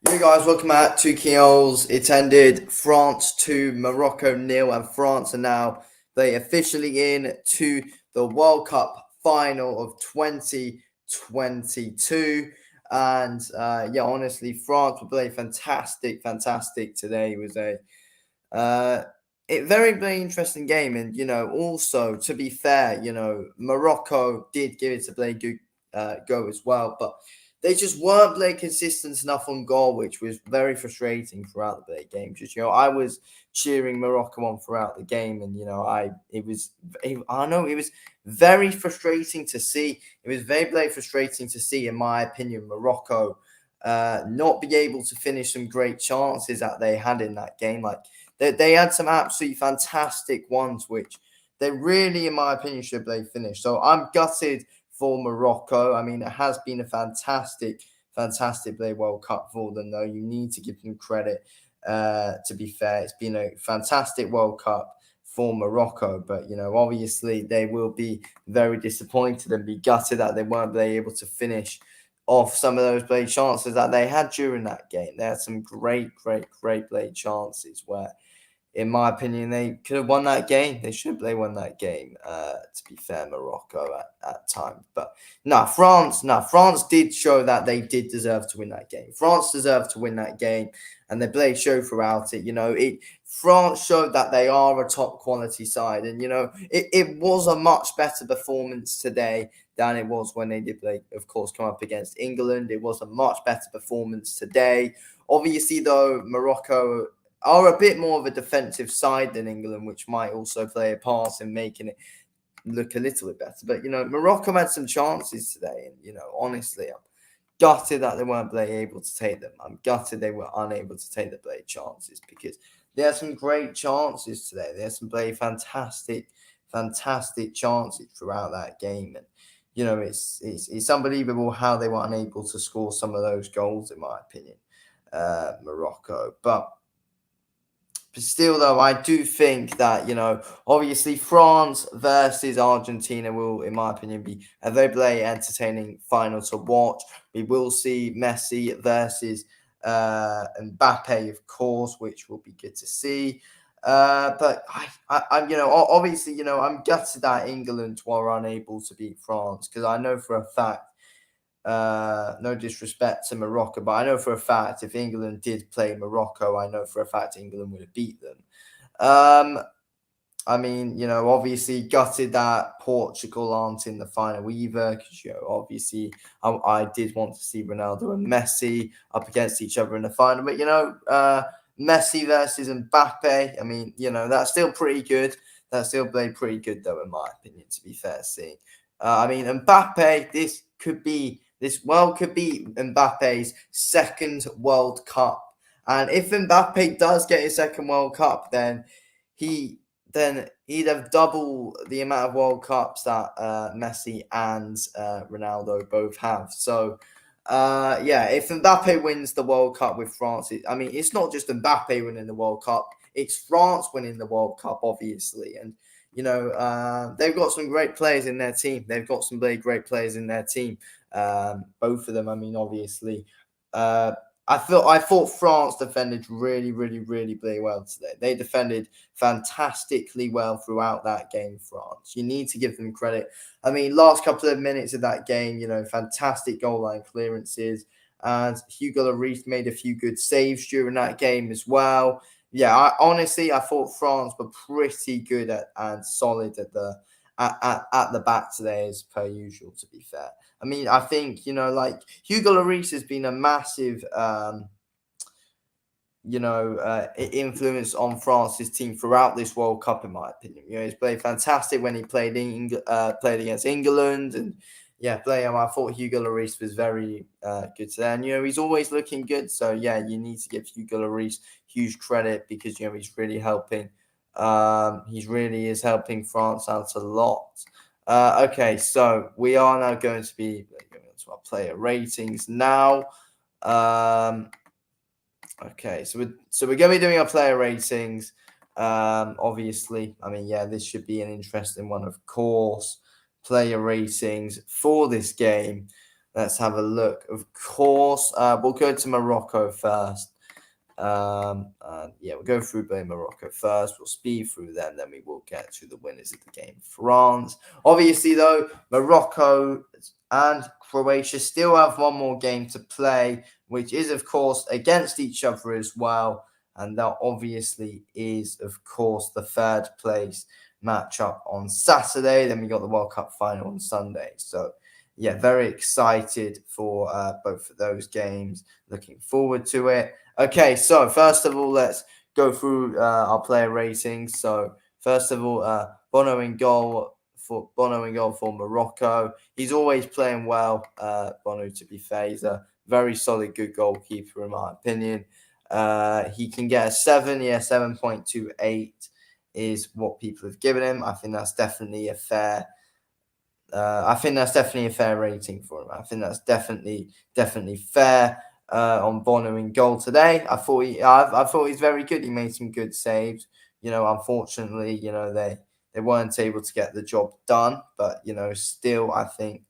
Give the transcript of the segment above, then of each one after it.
Hey guys, welcome back to Keels. It ended France 2, Morocco nil, and France are now officially in to the World Cup final of 2022. And honestly, France were playing fantastic today. It was uh, very, very interesting game. And, also, to be fair, Morocco did give it a play good go as well. But they just weren't playing consistent enough on goal, which was very frustrating throughout the game. Just, I was cheering Morocco on throughout the game. And, I know it was very frustrating to see. It was very, very frustrating to see, in my opinion, Morocco not be able to finish some great chances that they had in that game. Like, they had some absolutely fantastic ones, which they really, in my opinion, should play finish. So I'm gutted for Morocco. I mean, it has been a fantastic play World Cup for them, though. You need to give them credit. To be fair, it's been a fantastic World Cup for Morocco, but obviously they will be very disappointed and be gutted that they weren't able to finish off some of those play chances that they had during that game. They had some great play chances where, in my opinion, they could have won that game. They should have won that game, to be fair, Morocco at times. But France did show that they did deserve to win that game. France deserved to win that game, and they played show throughout it. France showed that they are a top quality side, and it was a much better performance today than it was when they did play, of course, come up against England. It was a much better performance today. Obviously, though, Morocco are a bit more of a defensive side than England, which might also play a part in making it look a little bit better. But Morocco had some chances today, and honestly, I'm gutted that they weren't able to take them. I'm gutted they were unable to take the play chances because they had some great chances today. They had some fantastic chances throughout that game, and it's unbelievable how they were unable to score some of those goals, in my opinion, Morocco, but still, though, I do think that, obviously France versus Argentina will, in my opinion, be a very entertaining final to watch. We will see Messi versus Mbappe, of course, which will be good to see. But obviously, I'm gutted that England were unable to beat France because I know for a fact, no disrespect to Morocco, but I know for a fact if England did play Morocco, I know for a fact England would have beat them. Um, I mean, obviously gutted that Portugal aren't in the final either because, obviously I did want to see Ronaldo and Messi up against each other in the final. But, Messi versus Mbappe, I mean, that's still pretty good. That still played pretty good, though, in my opinion, to be fair, seeing. I mean, Mbappe, this could be Mbappe's second World Cup. And if Mbappe does get his second World Cup, he he'd have double the amount of World Cups that Messi and Ronaldo both have. So, if Mbappe wins the World Cup with France, it's not just Mbappe winning the World Cup; it's France winning the World Cup, obviously. And they've got some great players in their team. They've got some very great players in their team. Both of them. I mean, obviously. I thought France defended really well today. They defended fantastically well throughout that game, France. You need to give them credit. I mean, last couple of minutes of that game, fantastic goal line clearances. And Hugo Lloris made a few good saves during that game as well. Yeah, I thought France were pretty good and solid at the back today, as per usual, to be fair. I mean, I think, like Hugo Lloris has been a massive, influence on France's team throughout this World Cup, in my opinion. He's played fantastic when he played played against England, and I thought Hugo Lloris was very good today. And he's always looking good, so you need to give Hugo Lloris huge credit because he's really helping. He really is helping France out a lot. Okay, so we are now going to be going to our player ratings now. Okay, so we're going to be doing our player ratings. Obviously, I mean, this should be an interesting one, of course. Player ratings for this game. Let's have a look. Of course, we'll go to Morocco first. Yeah, we'll go through Morocco first. We'll speed through them, then we will get to the winners of the game, France. Obviously, though, Morocco and Croatia still have one more game to play, which is, of course, against each other as well. And that obviously is, of course, the third place matchup on Saturday. Then we got the World Cup final on Sunday. So, yeah, very excited for both of those games. Looking forward to it. Okay, so first of all, let's go through our player ratings. So first of all, Bono in goal for Morocco. He's always playing well. Bono, to be fair, he's a very solid, good goalkeeper in my opinion. He can get a 7. Yeah, 7.28 is what people have given him. I think that's definitely a fair. I think that's definitely a fair rating for him. I think that's definitely fair. On Bono in goal today, I thought he's very good. He made some good saves. Unfortunately, they weren't able to get the job done. But still, I think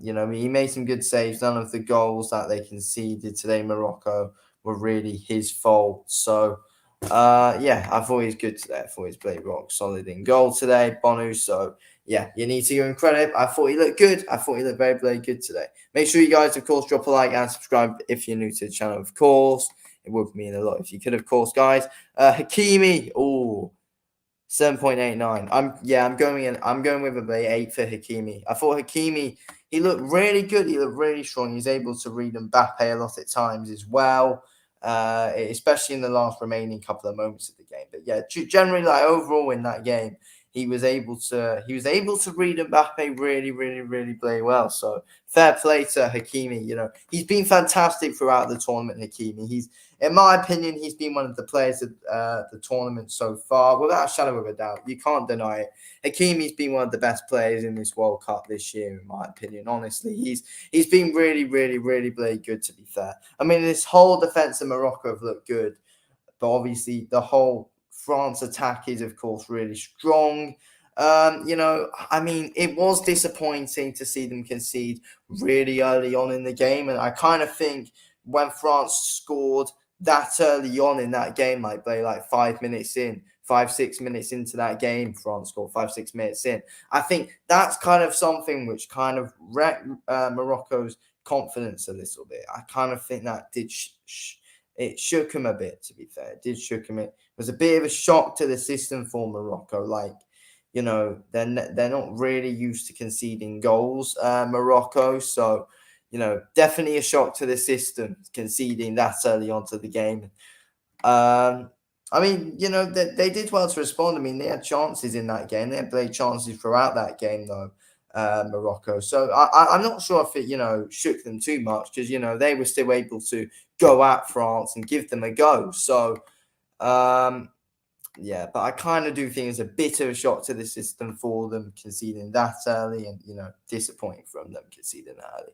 he made some good saves. None of the goals that they conceded today, Morocco, were really his fault. So, yeah, I thought he was good today. I thought he's played rock solid in goal today, Bono. So, yeah, you need to give him credit. I thought he looked good. I thought he looked very good today. Make sure you guys, of course, drop a like and subscribe if you're new to the channel, of course. It would mean a lot if you could, of course, guys. Hakimi, 7.89. I'm going with a 8 for Hakimi. I thought Hakimi, he looked really good. He looked really strong. He's able to read Mbappe a lot at times as well. Especially in the last remaining couple of moments of the game. But yeah, generally, like overall in that game, he was able to read Mbappe really play well. So fair play to Hakimi. He's been fantastic throughout the tournament. Hakimi, in my opinion, he's been one of the players of the tournament so far, without a shadow of a doubt. You can't deny it. Hakimi's been one of the best players in this World Cup this year, in my opinion. Honestly, he's been really good. To be fair, I mean, this whole defense of Morocco have looked good, but obviously the whole France attack is, of course, really strong. I mean, it was disappointing to see them concede really early on in the game, and I kind of think when France scored that early on in that game, like 5 minutes in, 5-6 minutes into that game, France scored 5-6 minutes in. I think that's kind of something which kind of wrecked Morocco's confidence a little bit. I kind of think that did it shook him a bit, to be fair. It did shook him. It was a bit of a shock to the system for Morocco. They're not really used to conceding goals, Morocco. So, definitely a shock to the system, conceding that early onto the game. I mean, they did well to respond. I mean, they had chances in that game. They had played chances throughout that game, though, Morocco. So I'm not sure if it, shook them too much because, they were still able to go at France and give them a go. So, yeah, but I kind of do think it's a bit of a shock to the system for them conceding that early and, disappointing from them conceding that early.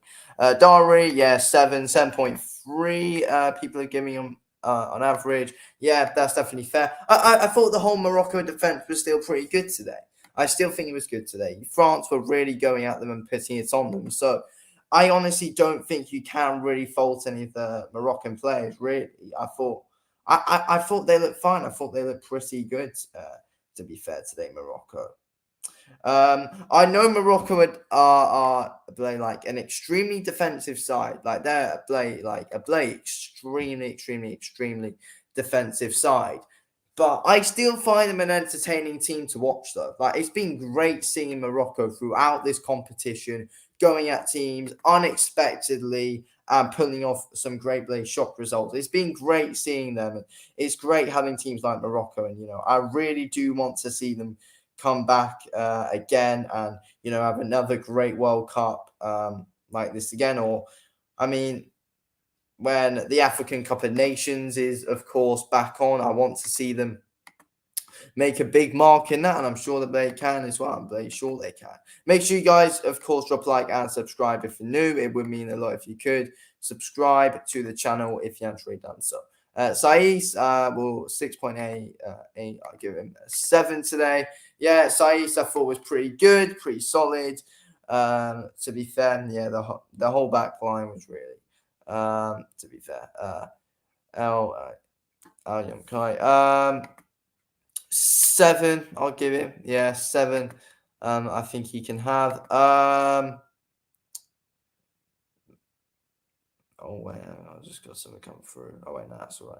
Dari, yeah, 7.3. People are giving him on average. Yeah, that's definitely fair. I thought the whole Morocco defense was still pretty good today. I still think it was good today. France were really going at them and putting it on them. So I honestly don't think you can really fault any of the Moroccan players, really. I thought they looked fine. I thought they looked pretty good, to be fair, today, Morocco. I know Morocco are playing like an extremely defensive side. Like they're extremely defensive side. But I still find them an entertaining team to watch, though. Like it's been great seeing Morocco throughout this competition, going at teams unexpectedly and pulling off some great shock results. It's been great seeing them. It's great having teams like Morocco, and I really do want to see them come back again and have another great World Cup like this again. Or, I mean, when the African Cup of Nations is, of course, back on, I want to see them make a big mark in that, and I'm sure that they can as well. I'm very sure they can. Make sure you guys, of course, drop a like and subscribe if you're new. It would mean a lot if you could subscribe to the channel if you haven't already done so. Saiz, 6.8. I'll give him a 7 today. Yeah, Saiz, I thought was pretty good, pretty solid. To be fair, yeah, the whole back line was really. To be fair, El Al Young Kai. 7. I'll give him. Yeah, 7. I think he can have. Oh wait, I just got something come through. Oh wait, no, that's all right.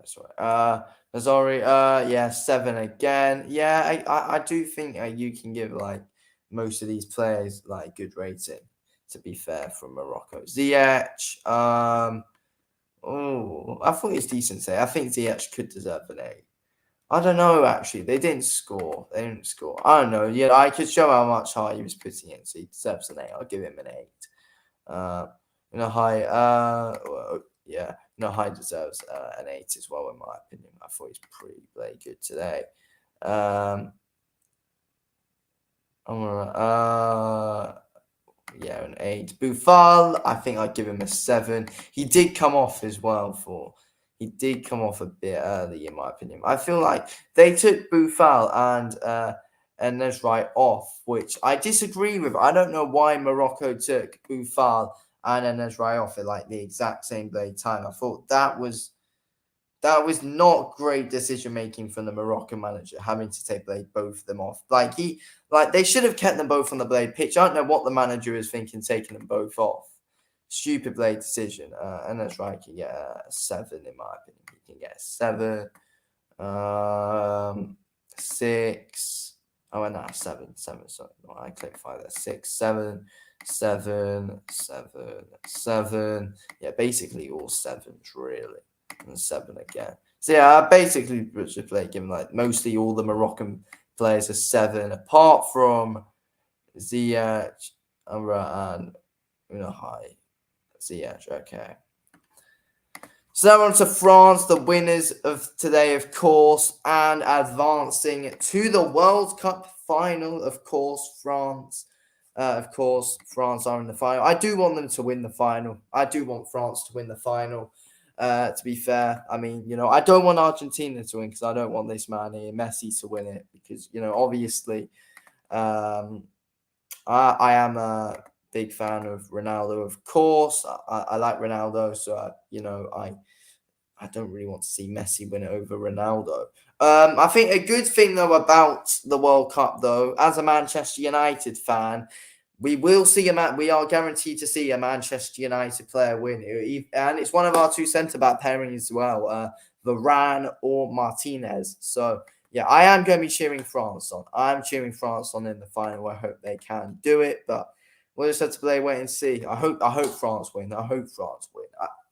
That's all right. Nazari. Yeah, 7 again. Yeah, I do think you can give like most of these players like good rating. To be fair, from Morocco, Ziyech. Oh, I thought it's decent. Say, I think Ziyech could deserve an 8. I don't know. Actually, they didn't score. They didn't score. I don't know. Yeah, I could show how much heart he was putting in, so he deserves an 8. I'll give him an 8. Uh, High. Yeah, High deserves an 8 as well, in my opinion. I thought he's pretty good today. Yeah, an 8. Buffal, I think I'd give him a 7. He did come off as well. He did come off a bit early, in my opinion. I feel like they took Buffal and Nezrai off, which I disagree with. I don't know why Morocco took Buffal and Nezrai off at like the exact same time. I thought that was not great decision making from the Moroccan manager, having to take both of them off. Like they should have kept them both on the Blade pitch. I don't know what the manager is thinking, taking them both off. Stupid Blade decision. And that's right, he can get a 7 in my opinion. He can get a 7, 6. Oh, no, 7. Sorry, no, I clicked 5 there. 6, 7, 7, 7, 7. Yeah, basically all 7s really. And 7 again. So yeah, I basically just play given like mostly all the Moroccan players are 7, apart from Ziyech, and High. Ziyech, okay. So now on to France, the winners of today, of course, and advancing to the World Cup final, of course, France. France are in the final. I do want them to win the final. I do want France to win the final. To be fair, I mean, I don't want Argentina to win because I don't want this man here, Messi, to win it because, obviously, I am a big fan of Ronaldo, of course. I like Ronaldo, so, I don't really want to see Messi win it over Ronaldo. I think a good thing, though, about the World Cup, though, as a Manchester United fan, we will see we are guaranteed to see a Manchester United player win. And it's one of our 2 centre-back pairings as well, Varane or Martinez. So, yeah, I am going to be cheering France on. I'm cheering France on in the final. I hope they can do it, but we'll just have to play, wait and see. I hope France win.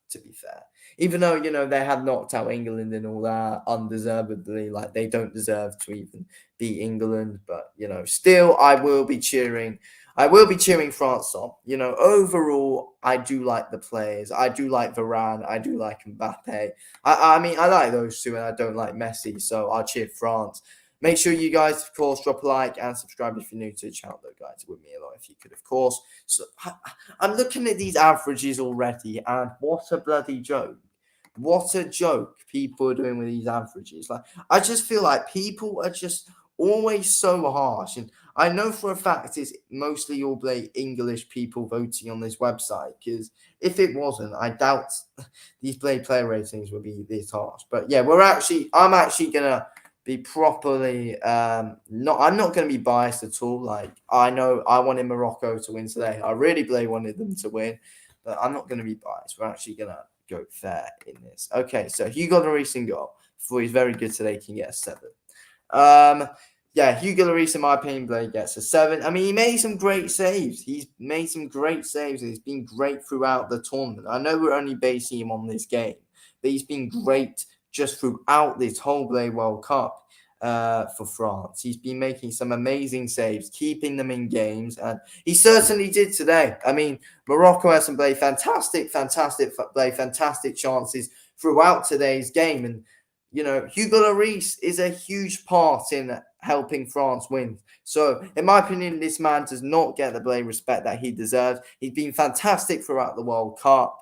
To be fair. Even though, they have knocked out England and all that undeservedly, like they don't deserve to even beat England. But, still I will be cheering France on. Overall, I do like the players. I do like Varane. I do like Mbappe. I mean, I like those 2 and I don't like Messi. So I'll cheer France. Make sure you guys, of course, drop a like and subscribe if you're new to the channel, though, guys. It would mean a lot if you could, of course. So I'm looking at these averages already, and what a bloody joke. What a joke people are doing with these averages. Like, I just feel like people are just always so harsh. And I know for a fact it's mostly all English people voting on this website, because if it wasn't, I doubt these player ratings would be this harsh. But yeah, I'm actually gonna be properly I'm not going to be biased at all. Like, I know I wanted Morocco to win today. I really wanted them to win, but I'm not going to be biased. We're actually going to go fair in this. Okay, so Hugo Lloris in goal. For he's very good today, can get a 7. Yeah, Hugo Lloris, in my opinion, gets a 7. I mean, he made some great saves. He's made some great saves. He's been great throughout the tournament. I know we're only basing him on this game, but he's been great just throughout this whole World Cup for France. He's been making some amazing saves, keeping them in games, and he certainly did today. I mean, Morocco has some fantastic chances throughout today's game, and Hugo Lloris is a huge part in helping France win. So, in my opinion, this man does not get the respect that he deserves. He's been fantastic throughout the World Cup.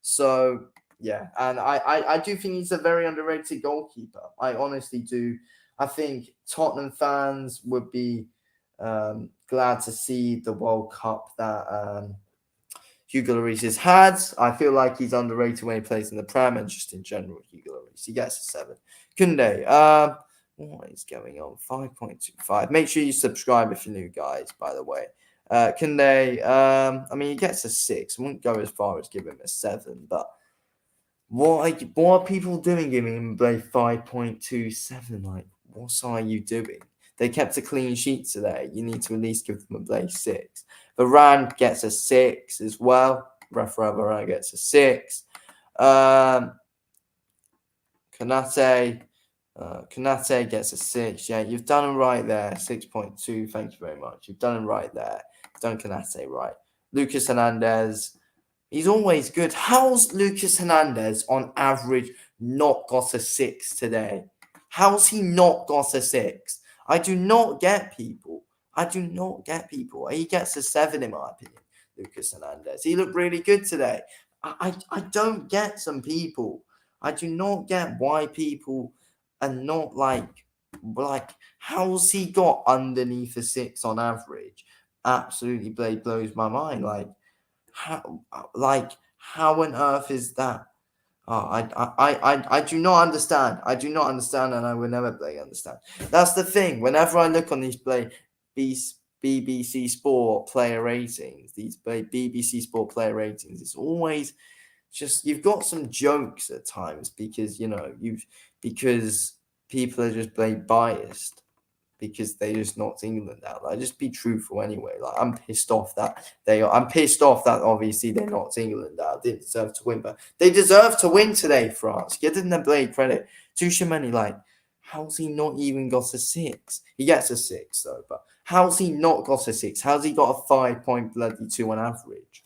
So, yeah, and I do think he's a very underrated goalkeeper. I honestly do. I think Tottenham fans would be Glad to see the World Cup that Hugo Lloris has had. I feel like he's underrated when he plays in the Prem and just in general. Hugo Lloris, he gets a 7. Kunde, what is going on? 5.25. Make sure you subscribe if you're new, guys. By the way, Kunde, I mean, he gets a 6. I wouldn't go as far as give him a 7, but what are people doing giving him a 5.27? Like, what are you doing? They kept a clean sheet today. You need to at least give them a Blade 6. Varane gets a 6 as well. Rafael Varane gets a 6. Konate gets a 6. Yeah, you've done him right there. 6.2. Thank you very much. You've done him right there. You've done Konate right. Lucas Hernandez. He's always good. How's Lucas Hernandez on average not got a 6 today? How's he not got a 6? I do not get people. He gets a 7 in my opinion, Lucas Hernandez. He looked really good today. I don't get some people. I do not get why people are not like how's he got underneath a 6 on average? Absolutely blows my mind. How on earth is that? Oh, I do not understand. I do not understand, and I will never understand. That's the thing. Whenever I look on these BBC Sport player ratings, it's always just you've got some jokes at times because because people are just biased because they just knocked England out. Like, just be truthful anyway. Like, I'm pissed off that obviously they knocked England out. Didn't deserve to win, but they deserve to win today, France. Give them the blade credit. Tuchemani, how's he not even got a 6? He gets a 6 though, but how's he not got a 6? How's he got a 5.2 on average?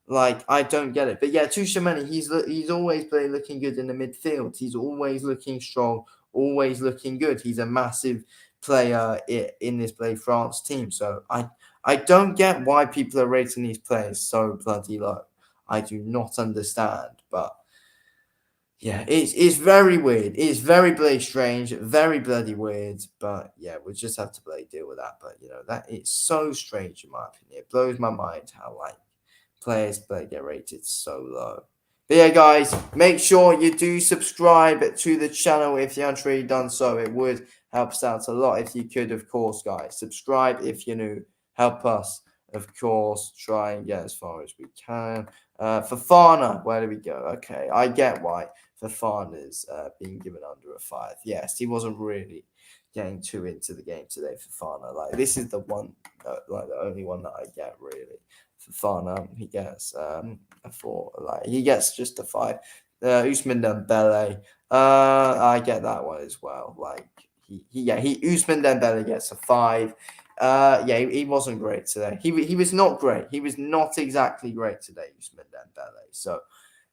I don't get it. But yeah, Tuchemani, he's always looking good in the midfield. He's always looking strong, always looking good. He's a massive player in this France team. So I don't get why people are rating these players so bloody low. I do not understand. But yeah, it's very weird. It's very bloody strange, very bloody weird. But yeah, we'll just have to deal with that. But that it's so strange in my opinion. It blows my mind how players get rated so low. But yeah, guys, make sure you do subscribe to the channel if you haven't already done so. It would help us out a lot if you could, of course, guys. Subscribe if you're new. Help us, of course, try and get as far as we can. Fofana, where do we go? Okay, I get why Fofana's being given under a 5. Yes, he wasn't really getting too into the game today, Fofana. This is the one, the only one that I get, really. Fofana, he gets a 4. He gets just a 5. Ousmane Dembele, I get that one as well. Ousmane Dembele gets a 5. He wasn't great today. He was not great. He was not exactly great today, Ousmane Dembele. So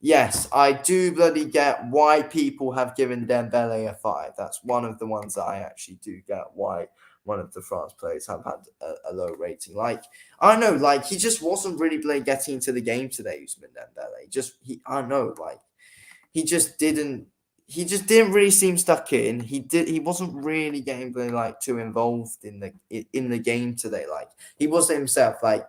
yes, I do bloody get why people have given Dembele a 5. That's one of the ones that I actually do get why one of the France players have had a low rating. I don't know, he just wasn't really getting into the game today, Ousmane Dembele. He just didn't really seem stuck in. He wasn't really getting too involved in the game today. He wasn't himself. I've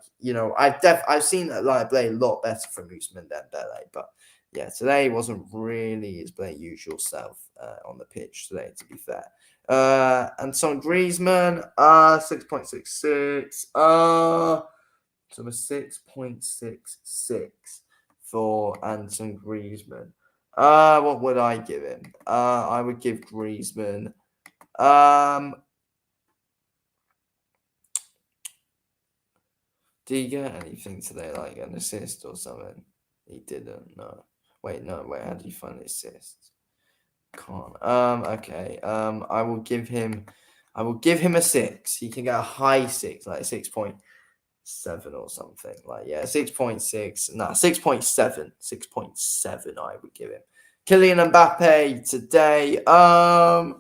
seen play a lot better from Ousmane Dembele, but yeah, today he wasn't really his usual self on the pitch today, to be fair. And so Griezmann, 6.66. So a 6.66 for Anton Griezmann. What would I give him? I would give Griezmann. Did he get anything today, like an assist or something? He didn't. No. Wait. How do you find the assists? Can't. Okay. I will give him a 6. He can get a high 6, 6.7 or something. 6.6. Nah, 6.7. 6.7 I would give him. Kylian Mbappe today. I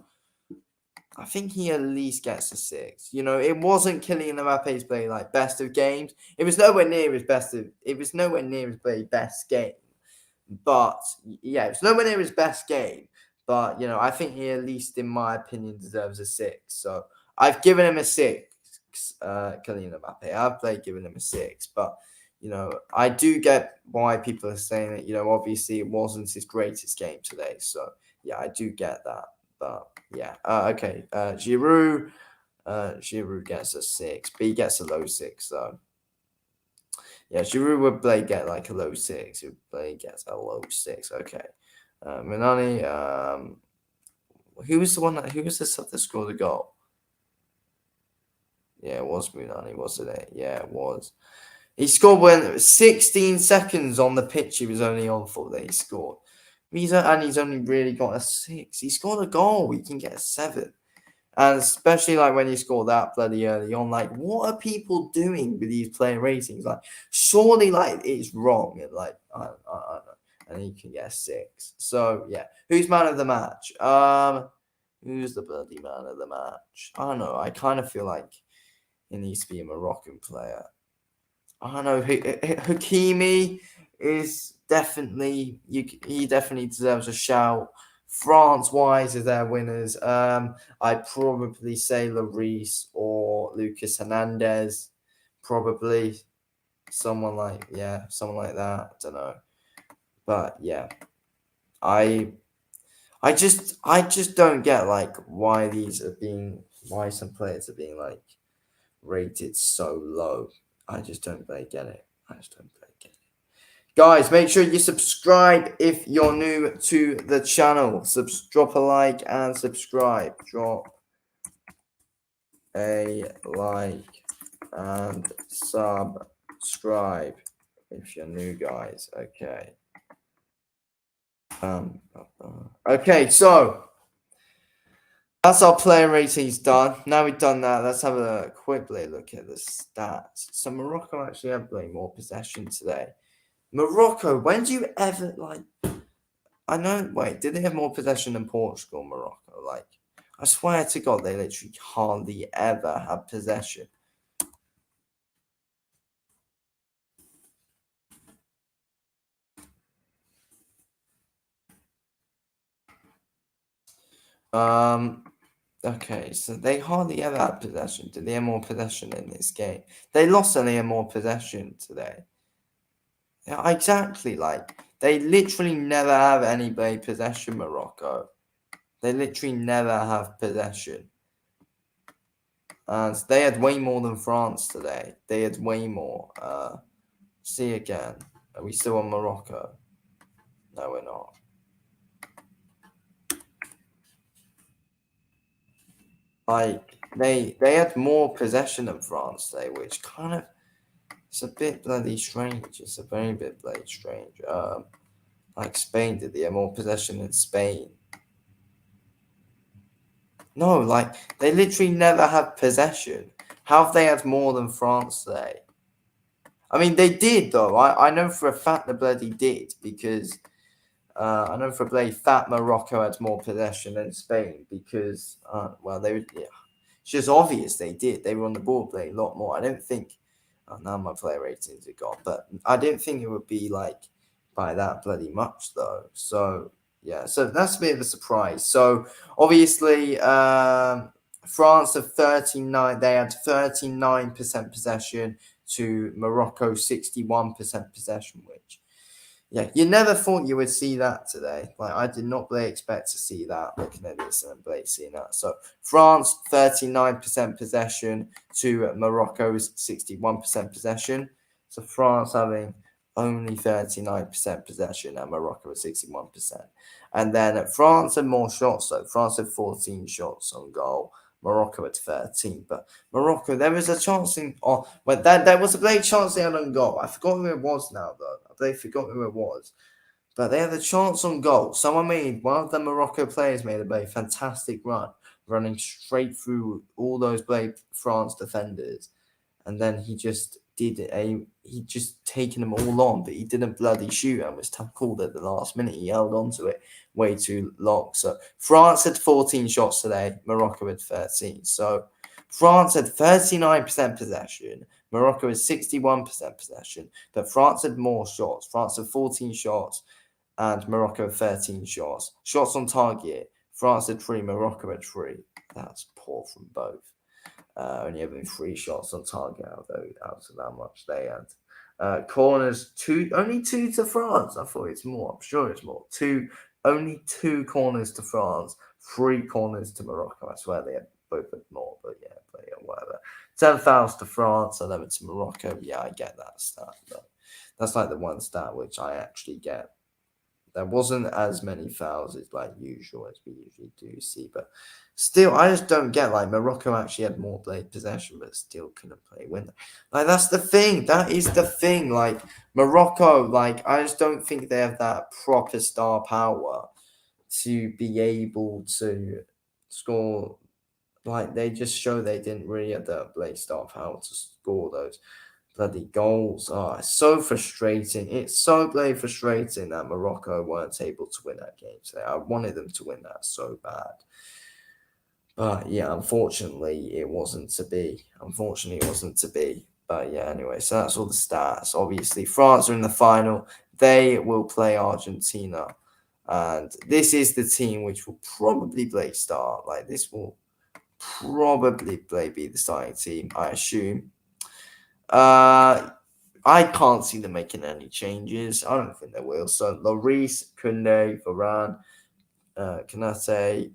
think he at least gets a 6. It wasn't Kylian Mbappe's play best of games. It was nowhere near his best game. But yeah, it's nowhere near his best game. But I think he at least, in my opinion, deserves a 6. So I've given him a 6 6. Kylian Mbappe. I've played giving him a 6, but I do get why people are saying that. Obviously it wasn't his greatest game today, so yeah, I do get that. But yeah, okay. Giroud gets a 6, but he gets a low 6, so yeah, Giroud would play get like a low 6. He would play gets a low 6. Okay. Minani, who was the sub that scored the goal? Yeah, it was Minani, wasn't it? Yeah, it was. He scored when 16 seconds on the pitch. He was only on for that he scored. He's only really got a 6. He scored a goal. He can get a 7. And especially like when you score that bloody early on, like what are people doing with these player ratings? Like surely like it's wrong, and like I don't know. And he can get a 6. So yeah, who's man of the match? Who's the bloody man of the match? I don't know. I kind of feel like it needs to be a Moroccan player. I don't know. Hakimi is definitely he definitely deserves a shout. France-wise, is their winners. I'd probably say Lloris or Lucas Hernandez. Probably someone like that. I don't know, but yeah, I just don't get like why some players are being like rated so low. I just don't really get it. Guys, make sure you subscribe if you're new to the channel. Drop a like and subscribe. Drop a like and subscribe if you're new, guys. Okay. Okay, so that's our player ratings done. Now we've done that, let's have a quick look at the stats. So Morocco actually have played more possession today. Morocco, when do you ever did they have more possession than Portugal, Morocco? Like, I swear to God, they literally hardly ever have possession. Okay, so they hardly ever had possession. Did they have more possession in this game? They lost and they had more possession today. Yeah, exactly. Like, they literally never have any play possession, Morocco. They literally never have possession. And they had way more than France today. They had way more. See again. Are we still on Morocco? No, we're not. Like, they had more possession than France today, which kind of, it's a bit bloody strange. It's a very bit bloody strange. Like Spain did, they had more possession than Spain. No, like, they literally never had possession. How have they had more than France today? I mean, they did, though. I know for a fact the bloody did, because I know for a bloody fact Morocco had more possession than Spain, because, it's just obvious they did. They were on the ball play a lot more. I don't think, now my player ratings are gone, but I didn't think it would be like by that bloody much, though. So, yeah, so that's a bit of a surprise. So, obviously, France have 39, they had 39% possession to Morocco 61% possession, which, yeah, you never thought you would see that today. Like, I did not really expect to see that, looking at this and Blake seeing that. So France 39% possession to Morocco's 61% possession. So France having only 39% possession and Morocco at 61%. And then France had more shots, so France had 14 shots on goal. Morocco at 13, but Morocco, there was a chance there was a great chance they had on goal. I forgot who it was now, though. They forgot who it was, but they had a chance on goal. One of the Morocco players made a very fantastic run, running straight through all those France defenders, and then he just taken them all on, but he didn't bloody shoot and was tackled at the last minute. He held on to it way too long. So France had 14 shots today, Morocco had 13. So France had 39% possession, Morocco had 61% possession, but France had more shots. France had 14 shots and Morocco had 13 shots. Shots on target, France had 3, Morocco had 3. That's poor from both. only having 3 shots on target out of that much they had. Corners only two to France. I thought it's more. I'm sure it's more. Only 2 corners to France, 3 corners to Morocco. I swear they had both had more, but yeah, whatever. 10 fouls to France, 11 to Morocco. Yeah, I get that stat, but that's like the one stat which I actually get. There wasn't as many fouls as like usual as we usually do see, but still, I just don't get like Morocco actually had more play possession, but still couldn't play win. Like that's the thing. That is the thing. Like Morocco, like I just don't think they have that proper star power to be able to score. Like they just show they didn't really have the play star power to score those bloody goals. Oh, it's so frustrating. It's so bloody frustrating that Morocco weren't able to win that game today. I wanted them to win that so bad. But yeah, unfortunately, it wasn't to be. But yeah, anyway, so that's all the stats. Obviously, France are in the final. They will play Argentina. And this is the team which will probably play start. Like, this will probably be the starting team, I assume. I can't see them making any changes. I don't think they will. So Lloris, Koundé, Varane, Kanate,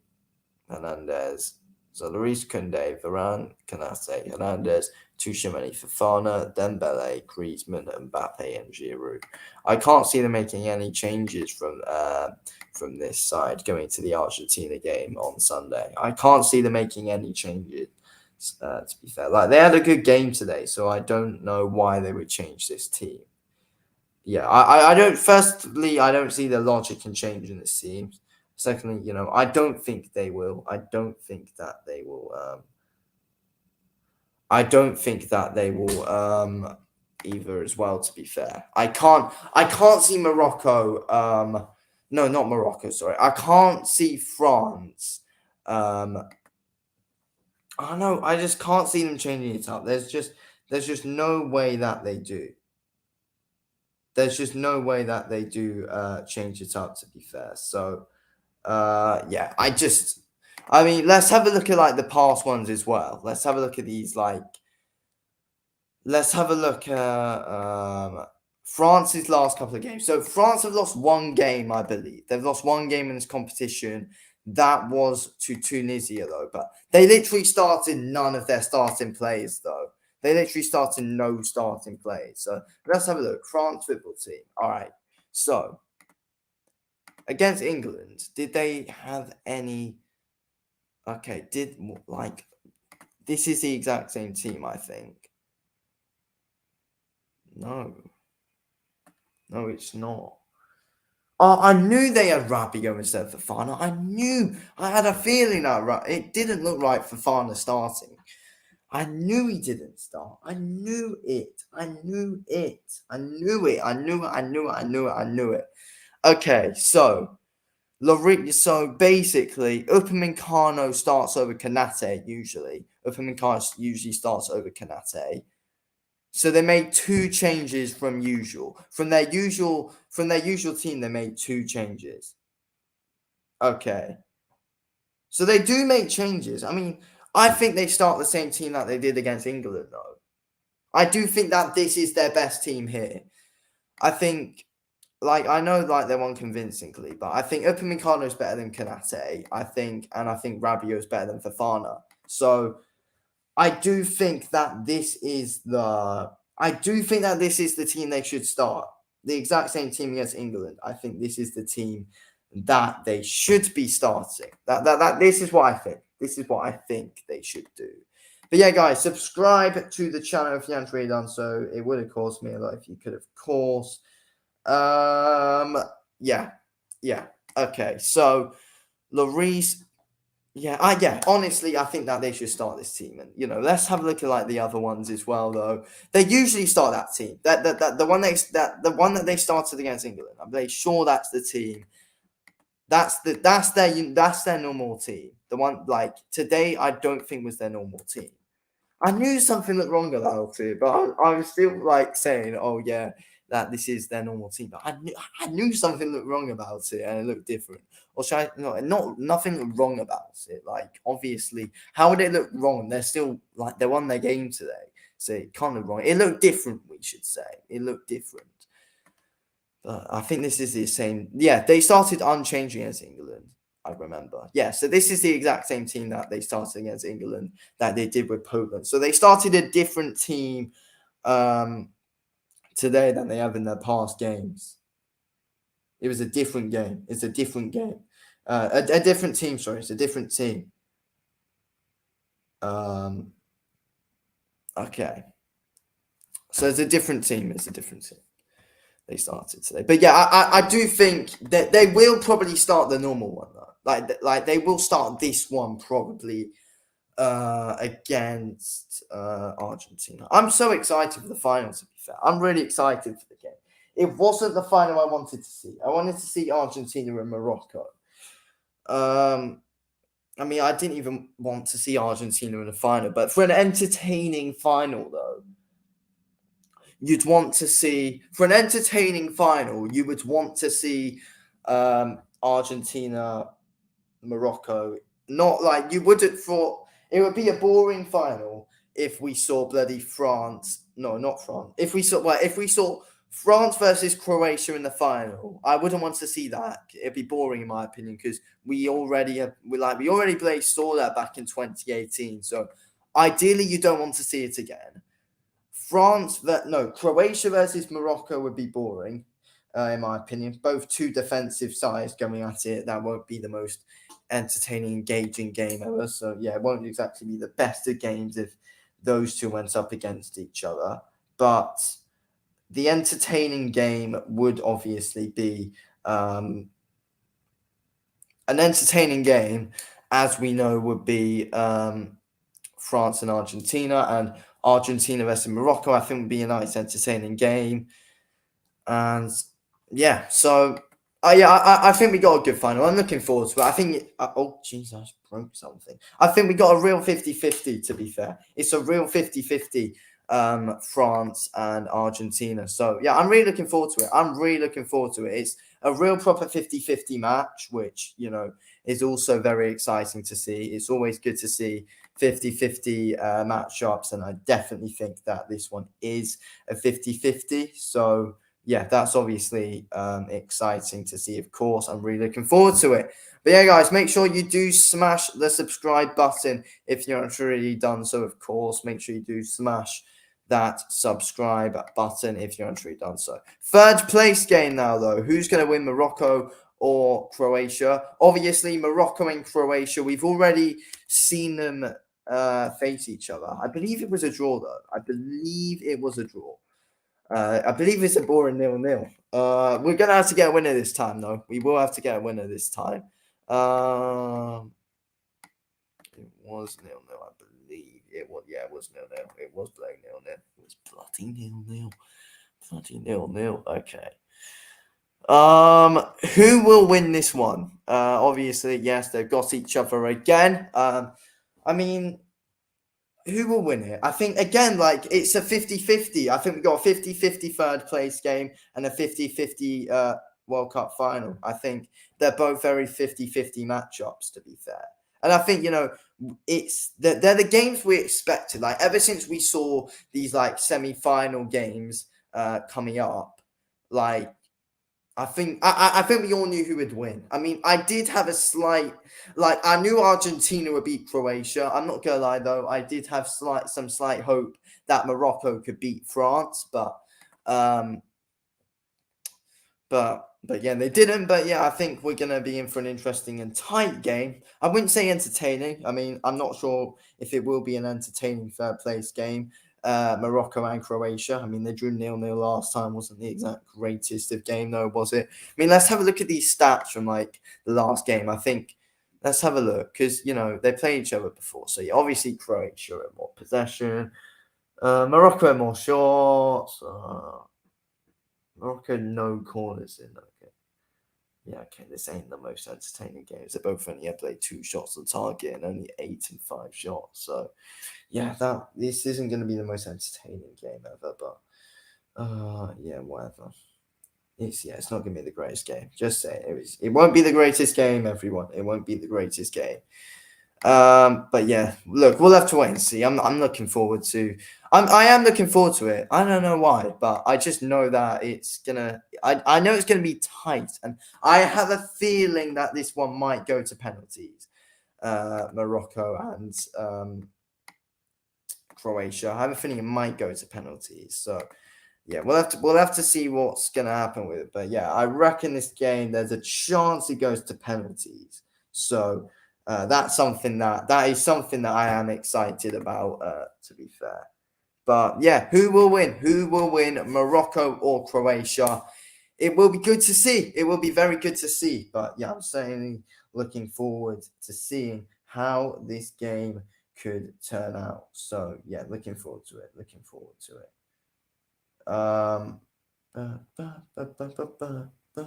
Hernandez. So Lloris, Koundé, Varane, Kanate, Hernandez, Tchouaméni, Fofana, Dembele, Griezmann, Mbappe, and Giroud. I can't see them making any changes from this side going to the Argentina game on Sunday. I can't see them making any changes. To be fair, like they had a good game today, so I don't know why they would change this team. Yeah, I don't. Firstly, I don't see the logic in changing this team. Secondly, I don't think they will. I don't think that they will. I don't think that they will either as well. To be fair, I can't see Morocco. No, not Morocco. Sorry, I can't see France. I know. I just can't see them changing it up. There's just no way that they do. There's just no way that they do change it up. To be fair, so yeah, I mean, let's have a look at like the past ones as well. Let's have a look at these. Let's have a look at France's last couple of games. So France have lost one game, I believe. They've lost one game in this competition. That was to Tunisia, though. But they literally started none of their starting players, though. They literally started no starting players. So let's have a look. France football team. All right. So against England, did they have any? Okay, this is the exact same team, I think. No, it's not. Oh, I knew they had Rabiot instead of Fofana. I had a feeling that it didn't look right for Fofana starting. I knew he didn't start. I knew it. Okay, so basically, Upamecano starts over Kanate usually. Upamecano usually starts over Kanate. So they made 2 changes from their usual team. They made 2 changes. Okay. So they do make changes. I mean, I think they start the same team that they did against England, though. I do think that this is their best team here. I think, I know, they won convincingly, but I think Upamecano is better than Kanate. I think Rabiot is better than Fofana. So I do think that this is the team they should start. The exact same team against England. I think this is the team that they should be starting. This is what I think. This is what I think they should do. But yeah, guys, subscribe to the channel if you haven't already done so. It would have cost me a lot if you could, of course. Yeah. Okay, so Lloris. Yeah, honestly, I think that they should start this team, and let's have a look at the other ones as well. Though they usually start that team, the one that they started against England. I'm pretty sure that's the team. That's their normal team. The one today, I don't think was their normal team. I knew something looked wrong about it, but I was still saying, oh yeah, that this is their normal team. But I knew something looked wrong about it and it looked different. Or should I, no, nothing looked wrong about it. Like, obviously, how would it look wrong? They're still, like, they won their game today. So it can't look wrong. It looked different, we should say. It looked different. I think this is the same. Yeah, they started unchanged against England, I remember. Yeah, so this is the exact same team that they started against England that they did with Poland. So they started a different team today than they have in their past games. It was a different game. It's a different game. A different team, sorry. It's a different team. Okay. So it's a different team. It's a different team. They started today. But yeah, I do think that they will probably start the normal one, though. Like they will start this one probably against Argentina. I'm so excited for the final, to be fair. I'm really excited for the game. It wasn't the final I wanted to see. I wanted to see Argentina and Morocco. I mean, I didn't even want to see Argentina in the final, but for an entertaining final, though, you'd want to see, for an entertaining final, you would want to see Argentina, Morocco. Not like you wouldn't for, it would be a boring final if we saw bloody France. No, not France. If we saw France versus Croatia in the final, I wouldn't want to see that. It'd be boring in my opinion because we already saw that back in 2018. So ideally, you don't want to see it again. Croatia versus Morocco would be boring, in my opinion. Both two defensive sides going at it. That won't be the most entertaining, engaging game ever. So yeah, it won't exactly be the best of games if those two went up against each other. But the entertaining game would obviously be an entertaining game, as we know, would be France and Argentina, and Argentina versus Morocco. I think would be a nice, entertaining game. And yeah, so I think we got a good final. I'm looking forward to it. I think, oh, jeez, I just broke something. I think we got a real 50-50, to be fair. It's a real 50-50, France and Argentina. So, yeah, I'm really looking forward to it. It's a real proper 50-50 match, which, you know, is also very exciting to see. It's always good to see 50-50 matchups, and I definitely think that this one is a 50-50. So, yeah, that's obviously exciting to see, of course. I'm really looking forward to it. But yeah, guys, make sure you do smash the subscribe button if you're not already done so, of course. Make sure you do smash that subscribe button if you're not already done so. Third place game now, though. Who's going to win, Morocco or Croatia? Obviously, Morocco and Croatia. We've already seen them face each other. I believe it was a draw, though. I believe it's a boring 0-0. We're going to have to get a winner this time, though. We will have to get a winner this time. It was 0-0, I believe. It was 0-0. It was bloody 0-0. It was bloody 0-0. Bloody 0-0. Okay. Who will win this one? Obviously, yes, they've got each other again. I mean, who will win it? I think, again, like, it's a 50-50. I think we got a 50-50 third place game and a 50-50 World Cup final. I think they're both very 50-50 matchups, to be fair. And I think, you know, they're the games we expected. Like, ever since we saw these, like, semi-final games coming up, like, I think we all knew who would win. I mean, I did have a slight, like, I knew Argentina would beat Croatia. I'm not gonna lie though, I did have some slight hope that Morocco could beat France, but yeah, they didn't. But yeah, I think we're gonna be in for an interesting and tight game. I wouldn't say entertaining. I mean, I'm not sure if it will be an entertaining third place game. Morocco and Croatia. I mean, they drew 0-0 last time. Wasn't the exact greatest of game, though, was it? I mean, let's have a look at these stats from, like, the last game. I think let's have a look because, you know, they played each other before. So, yeah, obviously Croatia had more possession. Morocco had more shots. Morocco, no corners in. Okay. Yeah, okay, this ain't the most entertaining games. They both only played 2 shots on target and only 8 and 5 shots. So, yeah, this isn't going to be the most entertaining game ever, but Yeah, whatever. It's not gonna be the greatest game. Just say it won't be the greatest game, everyone. It won't be the greatest game. But yeah, look, we'll have to wait and see. I'm looking forward to. I am looking forward to it. I don't know why, but I just know that it's gonna. I know it's gonna be tight, and I have a feeling that this one might go to penalties. Morocco and Croatia. I have a feeling it might go to penalties. So yeah, we'll have to see what's gonna happen with it. But yeah, I reckon this game there's a chance it goes to penalties. So that is something that I am excited about. To be fair, but yeah, who will win? Who will win, Morocco or Croatia? It will be good to see. It will be very good to see. But yeah, I'm certainly looking forward to seeing how this game could turn out. So yeah, looking forward to it. Looking forward to it. Um, ba, ba, ba, ba, ba, ba, ba.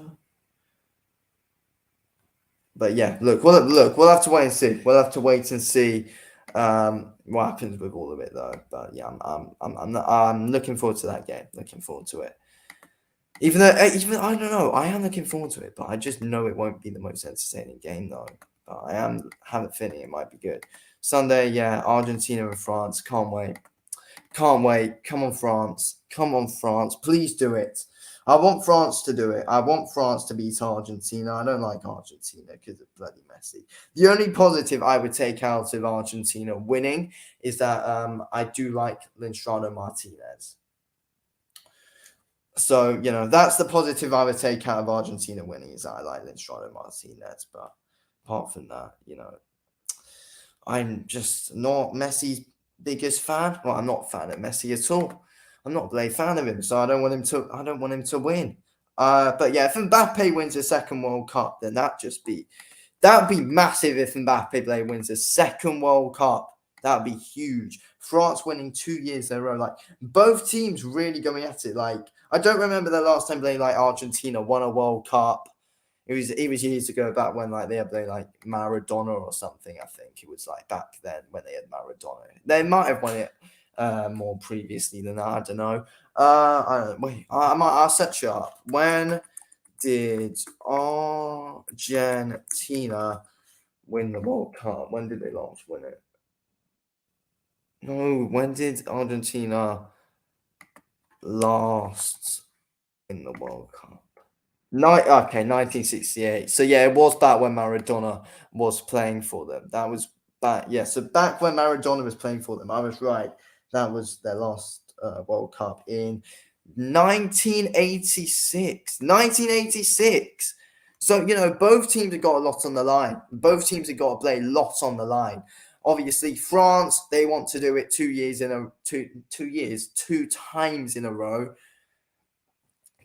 But yeah, we'll have to wait and see. We'll have to wait and see what happens with all of it, though. But yeah, I'm looking forward to that game. Looking forward to it. Even though, even I don't know, I am looking forward to it, but I just know it won't be the most entertaining game, though. But I have a feeling it might be good. Sunday, yeah, Argentina and France. Can't wait. Can't wait. Come on, France. Come on, France. Please do it. I want France to do it. I want France to beat Argentina. I don't like Argentina because of bloody Messi. The only positive I would take out of Argentina winning is that I do like Linstrano Martinez. So, that's the positive I would take out of Argentina winning is that I like Linstrano Martinez. But apart from that, I'm just not Messi's biggest fan. Well, I'm not a fan of Messi at all. I'm not a big fan of him, so I don't want him to. I don't want him to win. But yeah, if Mbappe wins a second World Cup, then that would be massive. If Mbappe wins a second World Cup, that would be huge. France winning 2 years in a row, like both teams really going at it. Like I don't remember the last time Argentina won a World Cup. It was years ago back when they had like Maradona or something. I think it was like back then when they had Maradona. They might have won it more previously than that. I don't know. I don't know. Wait, I'll set you up. When did Argentina win the World Cup? When did they last win it? No, when did Argentina last win the World Cup? 1968. So yeah, it was back when Maradona was playing for them. That was back. Yeah, so back when Maradona was playing for them, I was right. That was their last World Cup in 1986. 1986. So both teams have got a lot on the line. Both teams have got to play lots on the line. Obviously, France they want to do it 2 years two times in a row.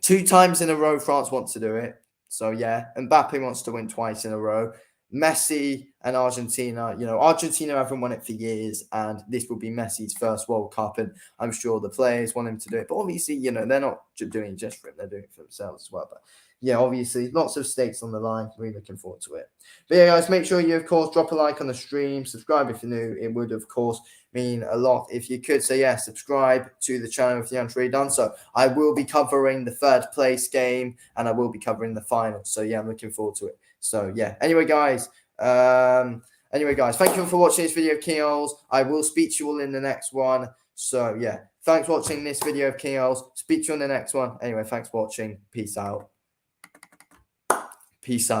2 times in a row, France wants to do it. So yeah, Mbappe wants to win twice in a row. Messi and Argentina, Argentina haven't won it for years, and this will be Messi's first World Cup, and I'm sure the players want him to do it. But obviously, they're not doing it just for him; they're doing it for themselves as well. But yeah, obviously, lots of stakes on the line. Really looking forward to it. But yeah, guys, make sure you, of course, drop a like on the stream, subscribe if you're new. It would, of course, mean a lot if you could. So yeah, subscribe to the channel if you haven't already done so. I will be covering the third place game, and I will be covering the final. So yeah, I'm looking forward to it. So yeah. Anyway, guys. Thank you for watching this video of Keels. I will speak to you all in the next one. So yeah, thanks for watching this video of Keels. Speak to you on the next one. Anyway, thanks for watching. Peace out. Peace out.